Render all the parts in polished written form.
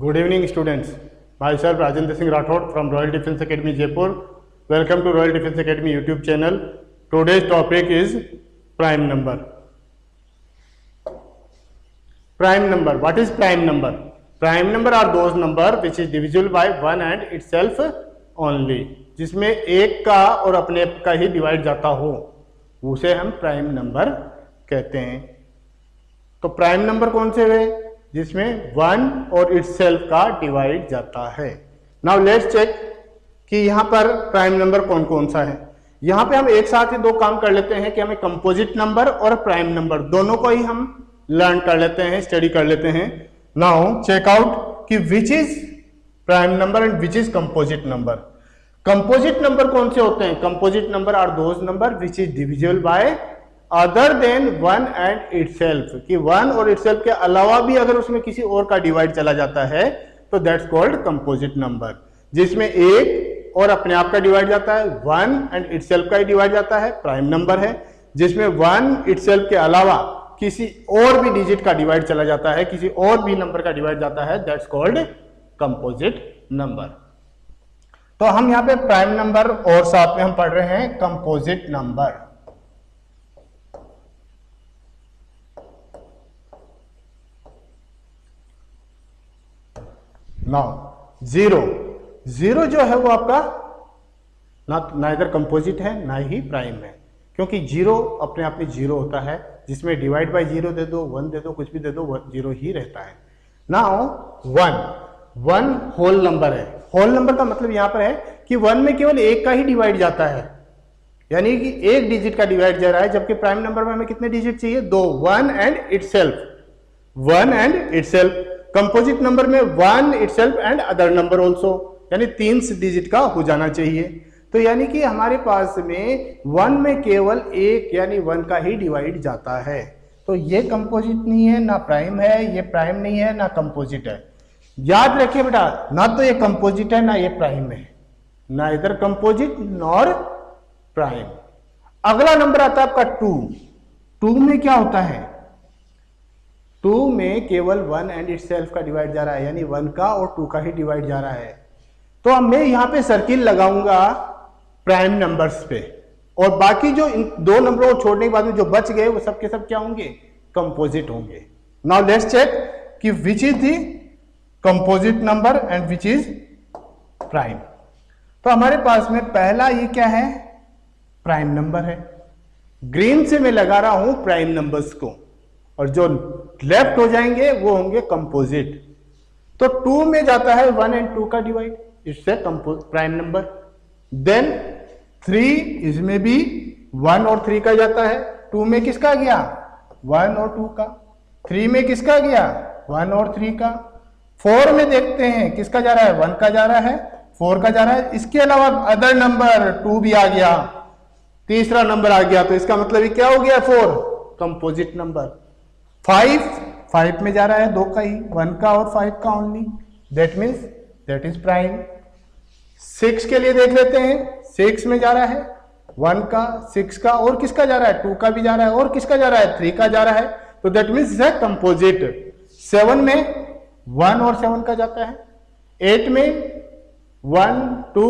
Good evening, students. Myself Rajendra Singh Rathod from Royal Defence Academy, Jaipur. Welcome to Royal Defence Academy YouTube channel. Today's topic is prime number. Prime number. What is prime number? Prime number are those number which is divisible by one and itself only. जिसमें एक का और अपने का ही divide जाता हो, उसे हम प्राइम नंबर कहते हैं. तो प्राइम नंबर कौन से हुए? जिसमें वन और इटसेल्फ का डिवाइड जाता है. नाउ लेट्स चेक कि यहाँ पर प्राइम नंबर कौन कौन सा है. यहाँ पे हम एक साथ ही दो काम कर लेते हैं कि हमें कंपोजिट नंबर और प्राइम नंबर दोनों को ही हम लर्न कर लेते हैं, स्टडी कर लेते हैं. नाउ चेक आउट कि which is prime number and which is composite number. Composite number कौन से होते हैं? Composite number are those number which is divisible by other than one and itself. कि वन और इटसेल्फ के अलावा भी अगर उसमें किसी और का डिवाइड चला जाता है तो दैट्स कॉल्ड कंपोजिट नंबर. जिसमें एक और अपने आप का डिवाइड जाता है, वन एंड इटसेल्फ का ही डिवाइड जाता है, प्राइम नंबर है. जिसमें वन इटसेल्फ के अलावा किसी और भी डिजिट का डिवाइड चला जाता है, किसी और भी नंबर का डिवाइड जाता है, दैट्स कॉल्ड कंपोजिट नंबर. तो हम यहाँ पे प्राइम नंबर और साथ में हम पढ़ रहे हैं कंपोजिट नंबर. नाउ जीरो जो है वो आपका ना इधर कंपोजिट है ना ही प्राइम है, क्योंकि जीरो अपने आप में जीरो होता है. जिसमें डिवाइड बाय जीरो दे दो, वन दे दो, कुछ भी दे दो, जीरो ही रहता है. नाउ वन होल नंबर है. होल नंबर का मतलब यहां पर है कि वन में केवल एक का ही डिवाइड जाता है, यानी कि एक डिजिट का डिवाइड जा रहा है. जबकि प्राइम नंबर में हमें कितने डिजिट चाहिए? दो, one and itself. Composite number में one itself and other number also, यानी तीन डिजिट का हो जाना चाहिए. तो यानी कि हमारे पास में वन में केवल एक यानी वन का ही डिवाइड जाता है. तो ये कंपोजिट नहीं है, ना प्राइम है. ये प्राइम नहीं है, ना कंपोजिट है. याद रखिए बेटा, ना तो ये कंपोजिट है ना ये प्राइम है, ना इधर कंपोजिट नॉर प्राइम. अगला नंबर आता है आपका टू में क्या होता है? टू में केवल वन एंड इटसेल्फ का डिवाइड जा रहा है, यानी वन का और टू का ही डिवाइड जा रहा है. तो अब मैं यहां पे सर्किल लगाऊंगा प्राइम नंबर्स पे, और बाकी जो इन दो नंबरों को छोड़ने के बाद में जो बच गए वो सब के सब क्या होंगे? कंपोजिट होंगे. नाउ लेट्स चेक कि which is the composite number and which is prime. तो हमारे पास में पहला ये क्या है? प्राइम नंबर है. ग्रीन से मैं लगा रहा हूं प्राइम नंबर्स को, और जो लेफ्ट हो जाएंगे वो होंगे कंपोजिट. तो टू में जाता है वन एंड टू का डिवाइड, इससे प्राइम नंबर. देन थ्री, इसमें भी वन और थ्री का जाता है. टू में किसका गया? वन और टू का. थ्री में किसका गया? वन और थ्री का. फोर में देखते हैं किसका जा रहा है? वन का जा रहा है, फोर का जा रहा है. इसके अलावा अदर नंबर टू भी आ गया, तीसरा नंबर आ गया. तो इसका मतलब ये क्या हो गया? Four composite number. फाइव में जा रहा है दो का ही, वन का और फाइव का only, that means that is prime. Six के लिए देख लेते हैं. सिक्स में जा रहा है वन का, सिक्स का, और किसका जा रहा है? टू का भी जा रहा है, और किसका जा रहा है? थ्री का जा रहा है. तो दैट मीन्स है कंपोजिट. सेवन में वन और सेवन का जाता है. एट में वन, टू,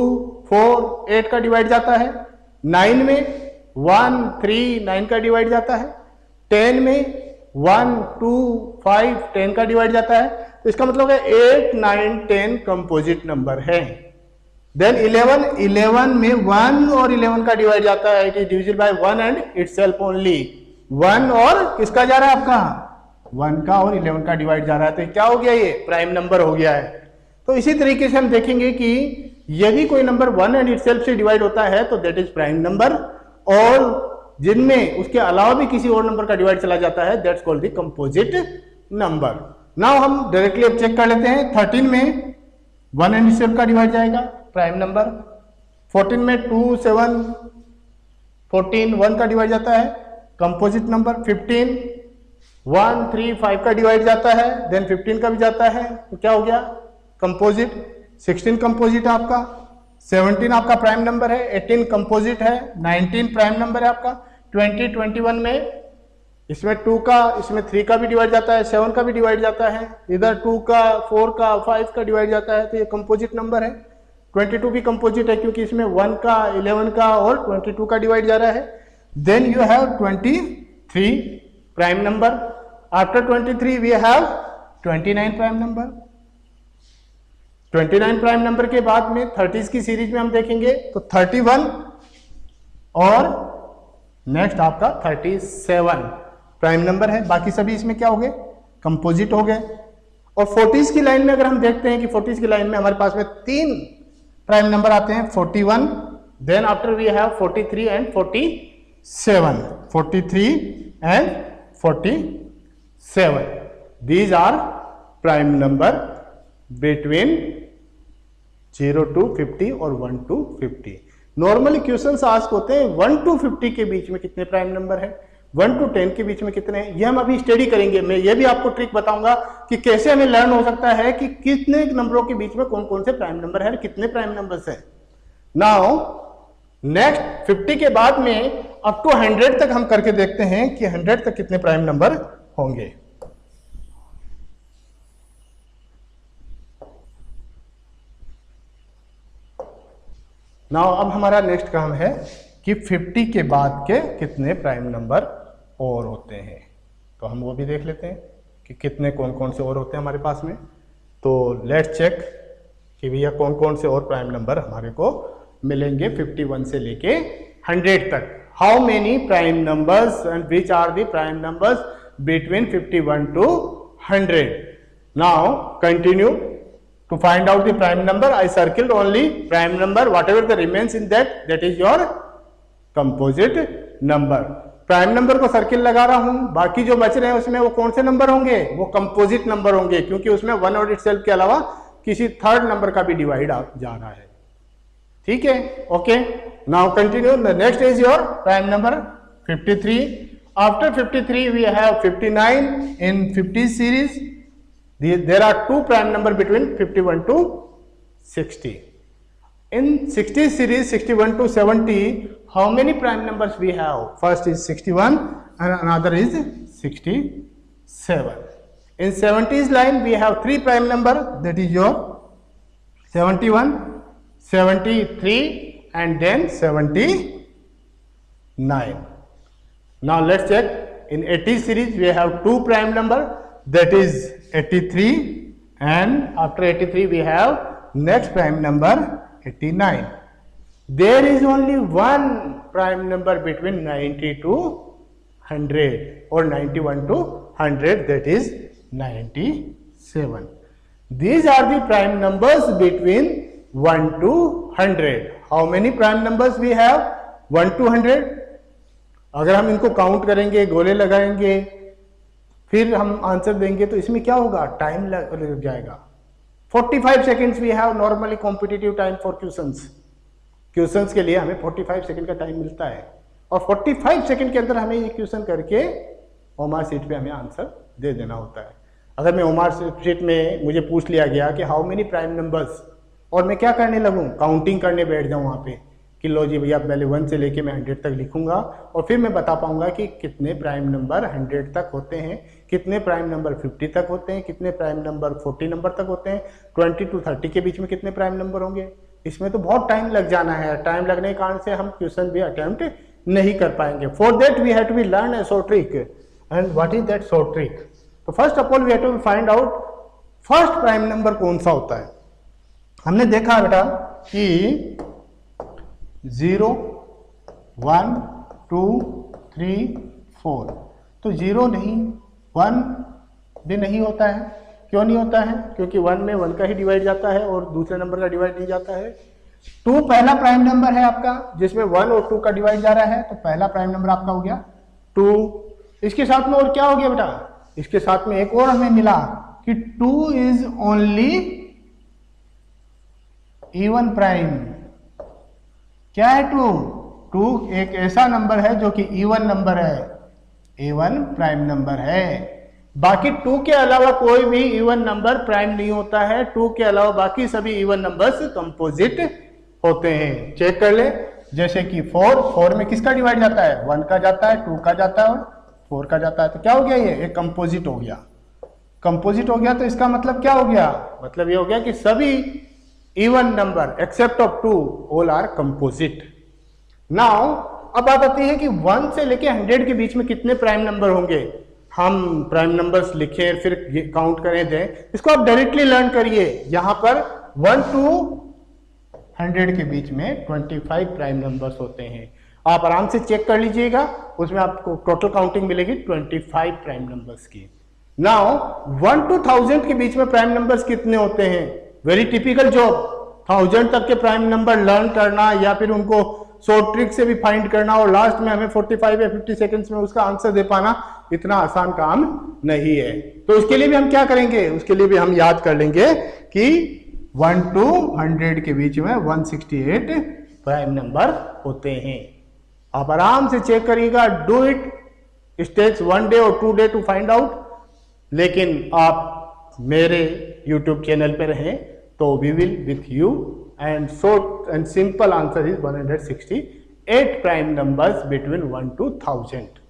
फोर, एट का डिवाइड जाता है. नाइन में वन, थ्री, नाइन का डिवाइड जाता है. टेन में वन, टू, फाइव, टेन का डिवाइड जाता है. तो इसका मतलब है 8, 9, 10 कंपोजिट नंबर है. देन 11 में 1 और 11 का डिवाइड जाता है. It is divisible by one and itself only. One और किसका जा रहा है? आपका वन का और 11 का डिवाइड जा रहा है. तो क्या हो गया? ये प्राइम नंबर हो गया है. तो इसी तरीके से हम देखेंगे कि यदि कोई नंबर वन एंड इटसेल्फ से डिवाइड होता है तो दैट इज प्राइम नंबर, और जिनमें उसके अलावा भी किसी और नंबर का डिवाइड चला जाता है that's called the composite number. Now हम डायरेक्टली अब चेक कर लेते हैं. 13 में वन एंड इटसेल्फ का डिवाइड जाएगा, प्राइम नंबर. 14 में 2, 7, 14, 1 का डिवाइड जाता है, कंपोजिट नंबर. 15 1, 3, 5 का डिवाइड जाता है, देन 15 का भी जाता है, तो क्या हो गया? कंपोजिट. 16 कंपोजिट है आपका. 17 आपका प्राइम नंबर है. 18 कंपोजिट है. 19 प्राइम नंबर है आपका. 20, 21 में इसमें 2 का, इसमें 3 का भी डिवाइड जाता है, 7 का भी डिवाइड जाता है, इधर 2 का, 4 का, 5 का डिवाइड जाता है, तो ये कंपोजिट नंबर है। 22 भी कंपोजिट है क्योंकि इसमें 1 का, 11 का और 22 का डिवाइड जा रहा है। Then you have 23 prime number. After 23 we have 29 prime number. 29 prime number के बाद में 30s की सीरीज में हम देखेंगे तो 31 और नेक्स्ट आपका 37 प्राइम नंबर है। बाकी सभी इसमें क्या हो गए, कंपोजिट हो गए। और 40s की लाइन में अगर हम देखते हैं कि 40s की लाइन में हमारे पास में 3 प्राइम नंबर आते हैं, 41, then after we have 43 and 47, 43 and 47, these are prime number between 0 to 50 और 1 to 50। नॉर्मली क्वेश्चंस आस्क होते हैं 1 to 50 के बीच में कितने प्राइम नंबर है, 1 to 10 के बीच में कितने हैं, ये हम अभी स्टडी करेंगे। मैं ये भी आपको ट्रिक बताऊंगा कि कैसे हमें लर्न हो सकता है कि कितने नंबरों के बीच में कौन कौन से प्राइम नंबर है, कितने प्राइम नंबर्स है। नाउ नेक्स्ट 50 के बाद में अप टू 100 तक हम करके देखते हैं कि 100 तक कितने प्राइम नंबर होंगे। नाउ अब हमारा नेक्स्ट काम है कि 50 के बाद के कितने प्राइम नंबर और होते हैं, तो हम वो भी देख लेते हैं कि कितने कौन कौन से और होते हैं हमारे पास में। तो लेट्स चेक कि भैया कौन कौन से और प्राइम नंबर हमारे को मिलेंगे 51 से लेके 100 तक। How many prime numbers and which are the prime numbers between 51 to 100। Now continue. To find out the prime number, I circled only prime number. Whatever the remains in that is your composite number. Prime number को circle लगा रहा हूं, बाकी जो बच रहे हैं उसमें वो कौन से नंबर होंगे, वो कंपोजिट नंबर होंगे, क्योंकि उसमें 1 और इटसेल्फ के अलावा किसी थर्ड नंबर का भी डिवाइड जा रहा है। ठीक है, okay. Now continue. The next is your prime number 53। After 53 we have 59 in 50 series. There are 2 prime number between 51 to 60. In 60 series 61 to 70, how many prime numbers we have? First is 61 and another is 67. In 70s line we have 3 prime number, that is your 71, 73 and then 79. Now let's check. In 80 series we have 2 prime number, that is 83 and after 83 we have next prime number 89. There is only 1 prime number between 90 to 100 or 91 to 100, that is 97. These are the prime numbers between 1 to 100. How many prime numbers we have? 1 to 100. अगर हम इनको count करेंगे, गोले लगाएंगे, फिर हम answer देंगे तो इसमें क्या होगा, टाइम लग जाएगा। 45 seconds we have normally competitive time for questions के लिए हमें 45 सेकेंड का टाइम मिलता है और 45 सेकेंड के अंदर हमें ये क्वेश्चन करके ओमार शीट पे हमें आंसर दे देना होता है। अगर मैं ओमार शीट में मुझे पूछ लिया गया कि हाउ मेनी प्राइम नंबर्स, और मैं क्या करने लगूँ, काउंटिंग करने बैठ जाऊँ वहाँ पे कि लो जी भैया पहले 1 से लेके मैं 100 तक लिखूंगा और फिर मैं बता पाऊंगा कि कितने प्राइम नंबर 100 तक होते हैं, कितने प्राइम नंबर 50 तक होते हैं, कितने प्राइम नंबर 40 नंबर तक होते हैं, 20 to 30 के बीच में कितने प्राइम नंबर होंगे। इसमें तो बहुत टाइम लग जाना है, टाइम लगने के कारण से हम क्वेश्चन भी अटेम्प्ट नहीं कर पाएंगे। For that we have to be learn a short trick. And what is that short trick? तो first of all we have to find out first prime number कौन सा होता है। हमने देखा बेटा कि 0, 1, 2, 3, 4, तो 0 नहीं, 1 भी नहीं होता है। क्यों नहीं होता है? क्योंकि 1 में 1 का ही डिवाइड जाता है और दूसरे नंबर का डिवाइड नहीं जाता है। 2 पहला प्राइम नंबर है आपका, जिसमें 1 और 2 का डिवाइड जा रहा है, तो पहला प्राइम नंबर आपका हो गया 2। इसके साथ में और क्या हो गया बेटा? इसके साथ में एक और हमें मिला कि 2 इज ओनली इवन प्राइम। क्या है 2 एक ऐसा नंबर है जो कि इवन नंबर है, इवन प्राइम नंबर है। बाकी 2 के अलावा कोई भी इवन नंबर प्राइम नहीं होता है। 2 के अलावा बाकी सभी इवन नंबर्स कंपोजिट होते हैं। चेक कर ले, जैसे कि 4 में किसका डिवाइड जाता है? 1 का जाता है, 2 का जाता है और 4 का जाता है। तो क्या हो गया, ये एक कंपोजिट हो गया। कंपोजिट हो गया तो इसका मतलब क्या हो गया, मतलब ये हो गया कि सभी even number except of 2 all are composite. Now अब बात आती है कि 1 से लेके 100 के बीच में कितने प्राइम नंबर होंगे। हम प्राइम नंबर्स लिखें फिर काउंट करें दें, इसको आप डायरेक्टली लर्न करिए। यहां पर 1 to 100 के बीच में 25 प्राइम नंबर्स होते हैं। आप आराम से चेक कर लीजिएगा, उसमें आपको टोटल काउंटिंग मिलेगी 25 प्राइम नंबर्स की। नाउ 1 to 1000 के बीच में प्राइम नंबर्स कितने होते हैं। वेरी टिपिकल जॉब, 1000 तक के प्राइम नंबर लर्न करना या फिर उनको शॉर्ट ट्रिक से भी फाइंड करना और लास्ट में हमें 45 या 50 सेकंड्स में उसका आंसर दे पाना इतना आसान काम नहीं है। तो उसके लिए भी हम क्या करेंगे, उसके लिए भी हम याद कर लेंगे कि 1 to 100 के बीच में 168 प्राइम नंबर होते हैं। आप आराम से चेक करिएगा, do it, it takes 1 day और 2 day टू फाइंड आउट। लेकिन आप मेरे YouTube चैनल पर रहें तो we will with you and short and simple answer is 168 prime numbers between 1 to 1000.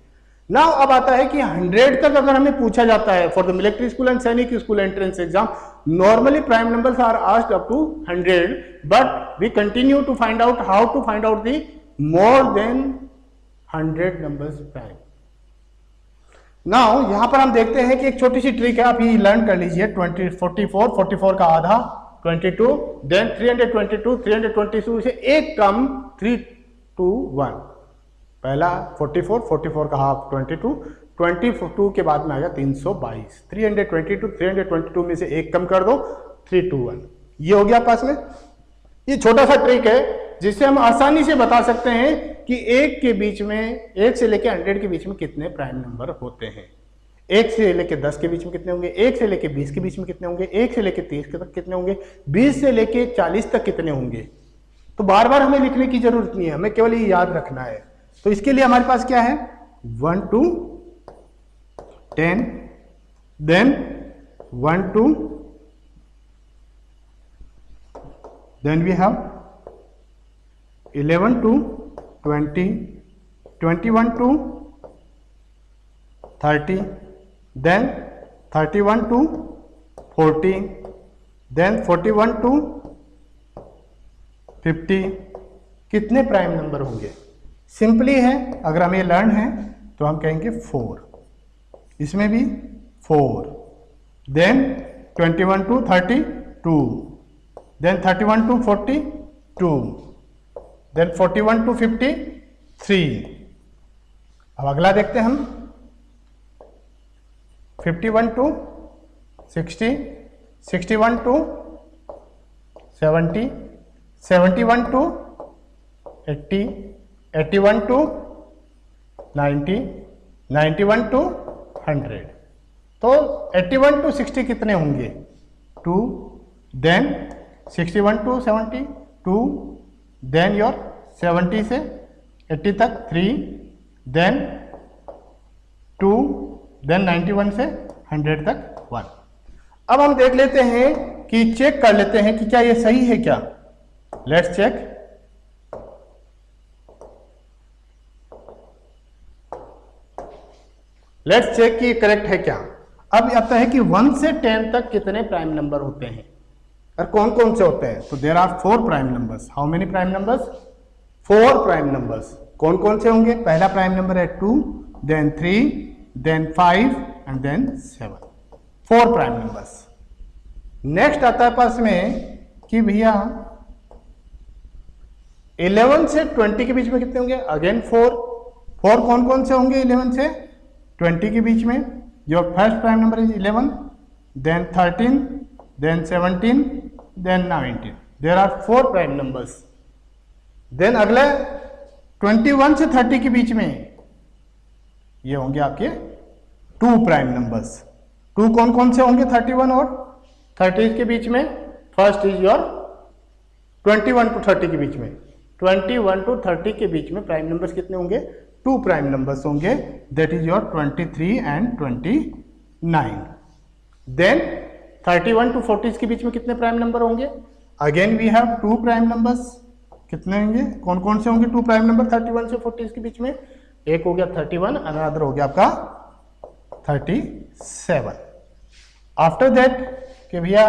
Now अब आता है कि 100 तक अगर हमें पूछा जाता है for the military school and सैनिक school entrance exam, normally prime numbers are asked up to 100, but we continue to find out how to find out the more than 100 numbers prime. Now यहां पर हम देखते हैं कि एक छोटी सी trick है, आप ये लर्न कर लीजिए। 44 का आधा 22, देन 322, 322 से एक कम 3 to 1। पहला 44 का हाफ 22 के बाद में आ गया 322, 322 में से एक कम कर दो 3 to 1। ये हो गया पास में। ये छोटा सा ट्रिक है जिससे हम आसानी से बता सकते हैं कि एक के बीच में, 1 से लेके 100 के बीच में कितने प्राइम नंबर होते हैं। 1 से लेके 10 के बीच में कितने होंगे, 1 से लेके 20 के बीच में कितने होंगे, 1 से लेके 30 तक कितने होंगे, 20 से लेके 40 तक कितने होंगे। तो बार बार हमें लिखने की जरूरत नहीं है, हमें केवल ये याद रखना है। तो इसके लिए हमारे पास क्या है, 1 to 10, then 1 to, then we have 11 to 20, 21 to 30, then 31 to 40, then 41 to 50। कितने प्राइम नंबर होंगे। सिंपली है, अगर हमें लर्न है तो हम कहेंगे 4, इसमें भी 4, then 21 to 32, then 31 to 42, then 41 to 53। अब अगला देखते हैं हम, 51 to 60, 61 to 70, 71 to 80, 81 to 90, 91 to 100। तो 81 to 60 कितने होंगे, 2, देन 61 to 70 2, देन योर 70 से 80 तक 3, देन 2, देन 91 से 100 तक 1। अब हम देख लेते हैं कि चेक कर लेते हैं कि क्या ये सही है क्या। Let's check. लेट्स चेक कि ये करेक्ट है क्या। अब आता है कि 1 से 10 तक कितने प्राइम नंबर होते हैं और कौन कौन से होते हैं। तो there are 4 prime numbers. How many prime numbers, 4 prime numbers. कौन कौन से होंगे, पहला प्राइम नंबर है 2, then 3, then 5 and then 7, 4 prime numbers. Next आता है पास में कि भैया 11 से 20 के बीच में कितने होंगे, अगेन 4। कौन कौन से होंगे 11 से 20 के बीच में। Your first prime number is 11, then 13, then 17, then 19। There are 4 prime numbers. Then अगले 21 से 30 के बीच में ये होंगे आपके 2 प्राइम नंबर्स। 2 कौन कौन से होंगे 31 और 30 के बीच में। फर्स्ट इज योर 21 टू 30 के बीच में। 21 टू 30 के बीच में प्राइम नंबर्स कितने होंगे, 2 प्राइम नंबर्स होंगे, that is your 23 and 29। Then 31 to 40 के बीच में कितने प्राइम नंबर होंगे, again we have 2 prime numbers. कितने होंगे, कौन कौन से होंगे 2 प्राइम नंबर 31 से 40 के बीच में, एक हो गया 31, अनदर हो गया आपका 37। आफ्टर दैट कि भैया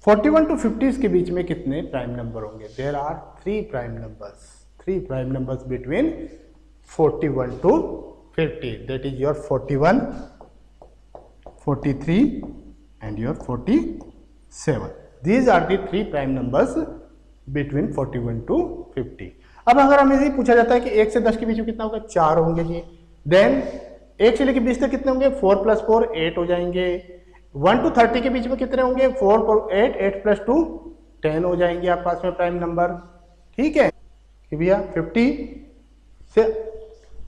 41 to 50 के बीच में कितने प्राइम नंबर होंगे? There are 3 prime numbers between 41 to 50, that is your 41, 43 and your 47. These are the 3 prime numbers between 41 to 50. अब अगर हमें ये पूछा जाता है कि 1 से 10 के बीच में कितना होगा? 4 होंगे जी। देन 1 से लेकर 20 तक कितने होंगे? 4 + 4 8 हो जाएंगे। 1 to 30 के बीच में कितने होंगे? 4 + 8 8 + 2 10 हो जाएंगे आप पास में प्राइम नंबर। ठीक है कि भैया 50 से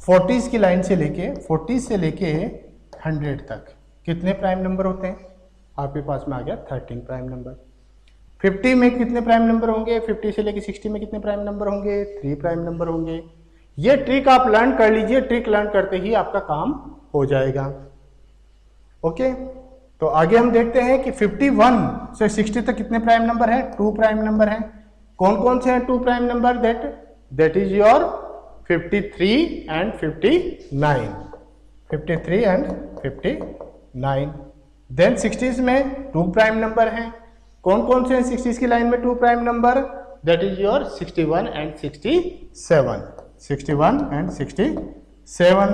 40 की लाइन से लेके 40 से लेके 100 तक कितने प्राइम नंबर होते हैं? आपके पास में आ गया 13 प्राइम नंबर। 50 में कितने प्राइम नंबर होंगे? 50 से लेके 60 में कितने प्राइम नंबर होंगे? 3 प्राइम नंबर होंगे। ये ट्रिक आप लर्न कर लीजिए, ट्रिक लर्न करते ही आपका काम हो जाएगा। ओके, तो आगे हम देखते हैं कि 51 से 60 तक कितने प्राइम नंबर हैं? 2 प्राइम नंबर हैं। कौन कौन से हैं 2 prime number? That is your 53 and 59, 53 and 59। Then 60s में 2 प्राइम नंबर हैं। कौन कौन से हैं 60s की लाइन में 2 prime number? That is your 61 and 67, 61 and 67।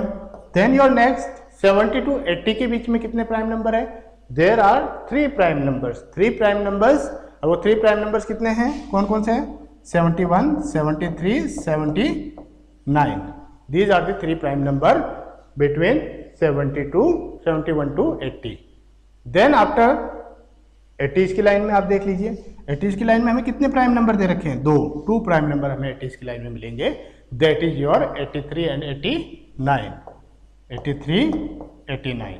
Then your next 70 to 80 के बीच में कितने प्राइम नंबर है? There are 3 prime numbers, 3 prime numbers. और वो 3 प्राइम नंबर्स कितने हैं? कौन कौन से हैं? 71, 73, 79। These are the 3 prime number between 71 to 80। Then after 80s की लाइन में आप देख लीजिए, 80s की लाइन में हमें कितने प्राइम नंबर दे रखे हैं? 2 प्राइम नंबर हमें 80s की लाइन में मिलेंगे। That is your 83 and 89, 83, 89।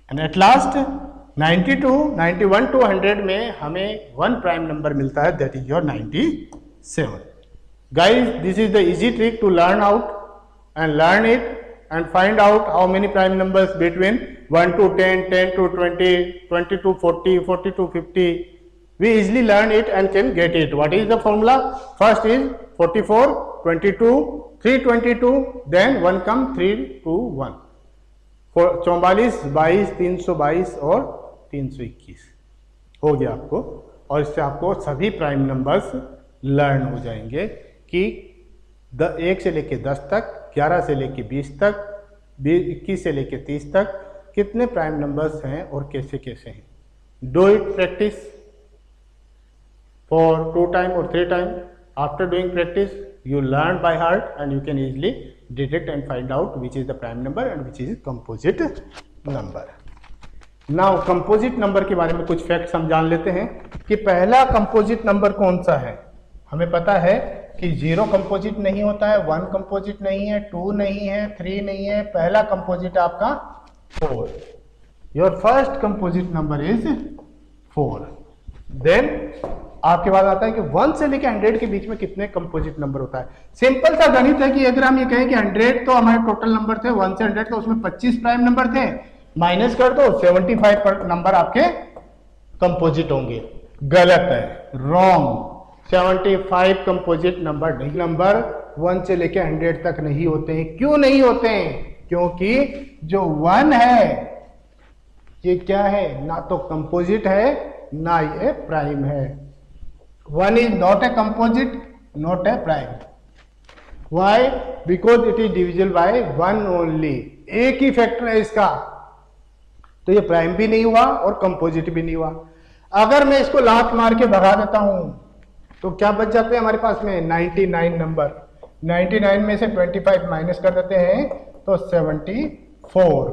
And at last 91 to 100 में हमें 1 प्राइम नंबर मिलता है, that is your 97। Guys, this is the easy trick to learn out and learn it and find out how many prime numbers between 1 to 10, 10 to 20, 20 to 40, 40 to 50. We easily learn it and can get it. What is the formula? First is 44, 22, 322, then 1 come 3 to 1. 44, 22, 322 और 321 हो गया आपको। और इससे आपको सभी prime numbers learn हो जाएंगे कि 1 से लेके 10 तक, 11 से लेके 20 तक, 21 से लेके 30 तक कितने प्राइम नंबर्स हैं और कैसे कैसे हैं। Do it practice for 2 time और 3 time. After doing practice you learn by heart and you can easily detect and find out which is the prime number and which is composite number. Now composite number के बारे में कुछ facts हम जान लेते हैं कि पहला कंपोजिट नंबर कौन सा है। हमें पता है कि 0 कंपोजिट नहीं होता है, 1 कंपोजिट नहीं है, 2 नहीं है, 3 नहीं है। पहला कंपोजिट आपका 4। Your first composite number is 4। Then आपके बाद आता है कि 1 से लेकर 100 के बीच में कितने कंपोजिट नंबर होता है। सिंपल सा गणित है कि अगर हम ये कहें कि 100 तो हमारे टोटल नंबर थे, 1 से 100 तो उसमें 25 प्राइम नंबर थे, माइनस कर दो 75 नंबर आपके कंपोजिट होंगे। गलत है, रॉन्ग। 75 कंपोजिट नंबर नहीं, नंबर 1 से लेकर 100 तक नहीं होते हैं। क्यों नहीं होते हैं? क्योंकि जो 1 है ये क्या है, ना तो कंपोजिट है ना ये प्राइम है। 1 is not a composite, not a prime. Why? Because it is divisible by 1 only. एक ही फैक्टर है इसका, तो ये प्राइम भी नहीं हुआ और कंपोजिट भी नहीं हुआ। अगर मैं इसको लात मार के भगा देता हूं तो क्या बच जाते हैं हमारे पास में? 99 नंबर। 99 में से 25 माइनस कर देते हैं तो 74।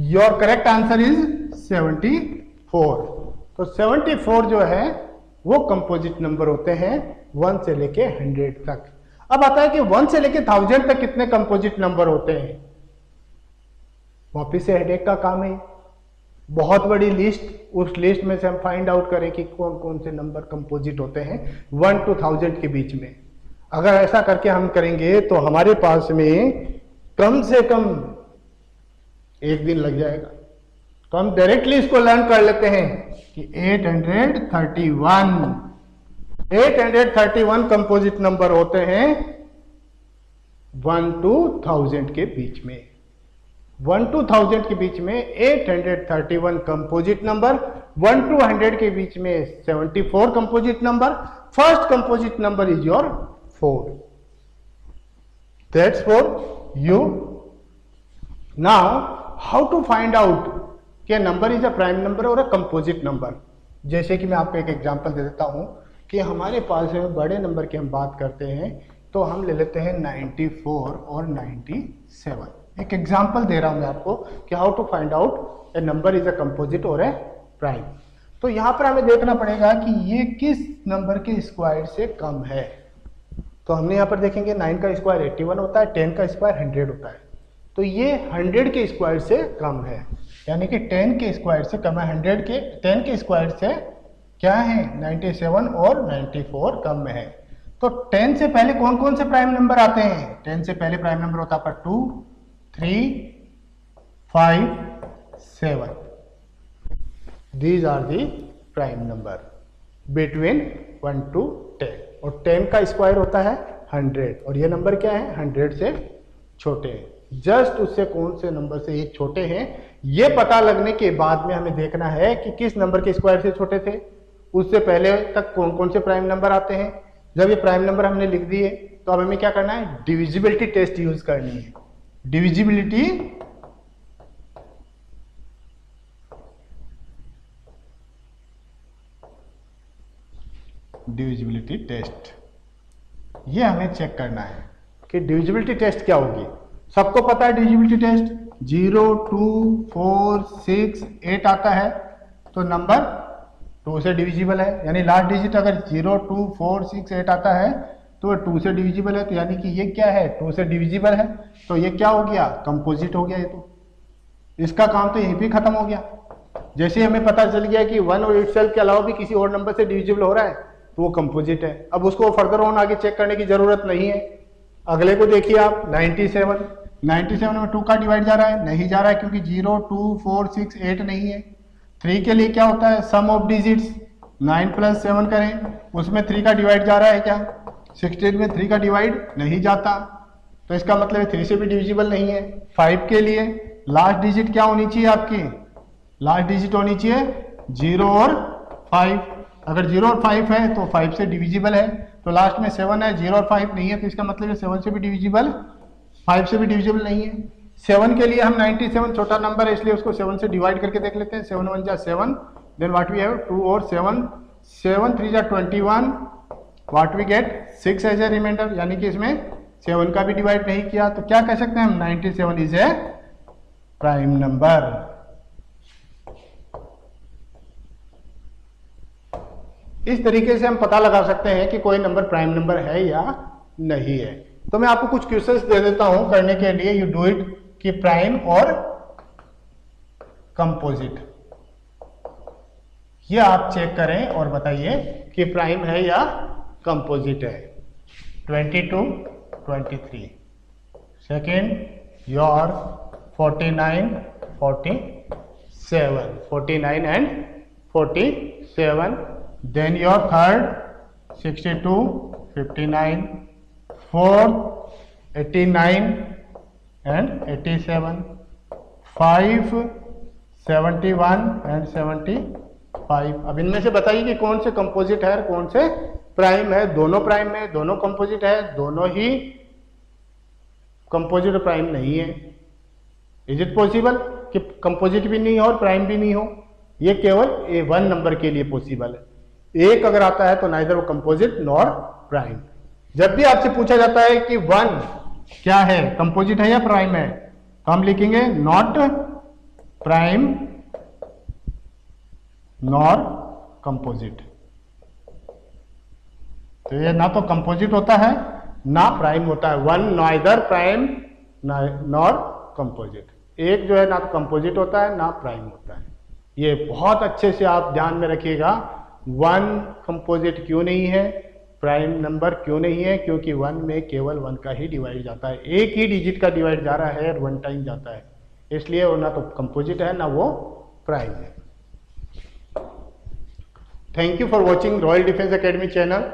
Your correct answer is 74। तो 74 जो है वो कंपोजिट नंबर होते हैं 1 से लेके 100 तक। अब आता है कि 1 से लेके 1000 तक कितने कंपोजिट नंबर होते हैं। वापिस से हेडेक का काम है, बहुत बड़ी लिस्ट, उस लिस्ट में से हम फाइंड आउट करें कि कौन कौन से नंबर कंपोजिट होते हैं 1 to 1000 के बीच में। अगर ऐसा करके हम करेंगे तो हमारे पास में कम से कम 1 दिन लग जाएगा। तो हम डायरेक्टली इसको लर्न कर लेते हैं कि 831 कंपोजिट नंबर होते हैं 1 to 1000 के बीच में। 1 to 1000 के बीच में 831 कंपोजिट नंबर, 1 to 100 के बीच में 74 composite number. First composite number is your 4। That's for you. Now how to find out कि number is a prime number और अ कंपोजिट नंबर। जैसे कि मैं आपको एक एग्जांपल दे देता हूं कि हमारे पास में बड़े नंबर की हम बात करते हैं तो हम ले लेते हैं 94 और 97। एक एग्जांपल दे रहा हूं मैं आपको कि how to find out a number is a composite और ए प्राइम। तो यहां पर हमें देखना पड़ेगा कि ये किस नंबर के स्क्वायर से कम है। तो हमने यहां पर देखेंगे 9 का स्क्वायर 81 होता है, 10 का स्क्वायर 100 होता है। तो ये 100 के स्क्वायर से कम है, यानी कि 10 के स्क्वायर से कम है। 10 के स्क्वायर से क्या है 97 और 94 कम में है। तो 10 से पहले कौन कौन से प्राइम नंबर आते हैं? 10 से पहले प्राइम नंबर होता है 2, 3, 5, 7। These are the prime number between 1 to 10। और 10 का स्क्वायर होता है 100 और ये नंबर क्या है 100 से छोटे हैं। जस्ट उससे कौन से नंबर से ये छोटे हैं ये पता लगने के बाद में हमें देखना है कि किस नंबर के स्क्वायर से छोटे थे, उससे पहले तक कौन कौन से प्राइम नंबर आते हैं। जब ये प्राइम नंबर हमने लिख दिए तो अब हमें क्या करना है, डिविजिबिलिटी टेस्ट यूज करनी है। डिविजिबिलिटी टेस्ट ये हमें चेक करना है कि डिविजिबिलिटी टेस्ट क्या होगी। सबको पता है डिविजिबिलिटी टेस्ट 0, 2, 4, 6, 8 आता है तो नंबर 2 से डिविजिबल है, यानी लास्ट डिजिट अगर 0, 2, 4, 6, 8 आता है तो 2 से डिविजिबल है। तो यानी कि ये क्या है 2 से डिविजिबल है, तो ये क्या हो गया कंपोजिट हो गया। ये तो इसका काम तो यहीं पे खत्म हो गया। जैसे हमें पता चल गया कि 1 और इटसेल्फ के अलावा भी किसी और नंबर से डिविजिबल हो रहा है तो वो कंपोजिट है। अब उसको फर्दर ऑन आगे चेक करने की जरूरत नहीं है। अगले को देखिए आप 97 में 2 का डिवाइड जा रहा है, नहीं जा रहा है क्योंकि 0, 2, 4, 6, 8 नहीं है। 3 के लिए क्या होता है सम ऑफ डिजिट्स 9 + 7 करें, उसमें 3 का डिवाइड जा रहा है क्या 16 में 3 का डिवाइड नहीं जाता, तो इसका मतलब 3 से भी डिविजिबल नहीं है। 5 के लिए लास्ट डिजिट क्या होनी चाहिए आपकी, लास्ट डिजिट होनी चाहिए 0 और 5। अगर 0 और 5 है तो 5 से डिविजिबल है, तो लास्ट में 7 है 0 और 5 नहीं है, तो इसका मतलब 7 से भी डिविजिबल 5 से भी डिविजिबल नहीं है। 7 के लिए हम 97 छोटा नंबर है इसलिए उसको 7 से डिवाइड करके देख लेते हैं। 7 × 1 = 7, देन व्हाट वी हैव 2 और 7, 7 × 3 = 21, what we get 6 as a remainder, यानी कि इसमें 7 का भी डिवाइड नहीं किया। तो क्या कह सकते हैं हम 97 इज ए प्राइम नंबर। इस तरीके से हम पता लगा सकते हैं कि कोई नंबर प्राइम नंबर है या नहीं है। तो मैं आपको कुछ क्वेश्चंस दे देता हूं करने के लिए, यू डू इट, कि प्राइम और कंपोजिट ये आप चेक करें और बताइए कि प्राइम है या कंपोजिट है। 22, 23, second your 49, 47, 49 and 47, then your third 62, 59, fourth 89 and 87, 5 71 and 75। अब इनमें से बताइए कि कौन से कंपोजिट है और कौन से प्राइम है। दोनों प्राइम है, दोनों कंपोजिट है, दोनों ही कंपोजिट और प्राइम नहीं है। इज इट पॉसिबल कि कंपोजिट भी नहीं हो और प्राइम भी नहीं हो? ये केवल A1 नंबर के लिए पॉसिबल है। एक अगर आता है तो नाइदर वो कंपोजिट नॉर प्राइम। जब भी आपसे पूछा जाता है कि 1 क्या है, कंपोजिट है या प्राइम है, तो हम लिखेंगे नॉट प्राइम नॉर कंपोजिट। तो ये ना तो कंपोजिट होता है ना प्राइम होता है। 1 नाइदर प्राइम नॉर कंपोजिट। एक जो है ना तो कंपोजिट होता है ना प्राइम होता है। ये बहुत अच्छे से आप ध्यान में रखिएगा। 1 कंपोजिट क्यों नहीं है, प्राइम नंबर क्यों नहीं है, क्योंकि 1 में केवल 1 का ही डिवाइड जाता है। एक ही डिजिट का डिवाइड जा रहा है और 1 टाइम जाता है, इसलिए वो ना तो कंपोजिट है ना वो प्राइम है। Thank you for watching royal defence academy channel.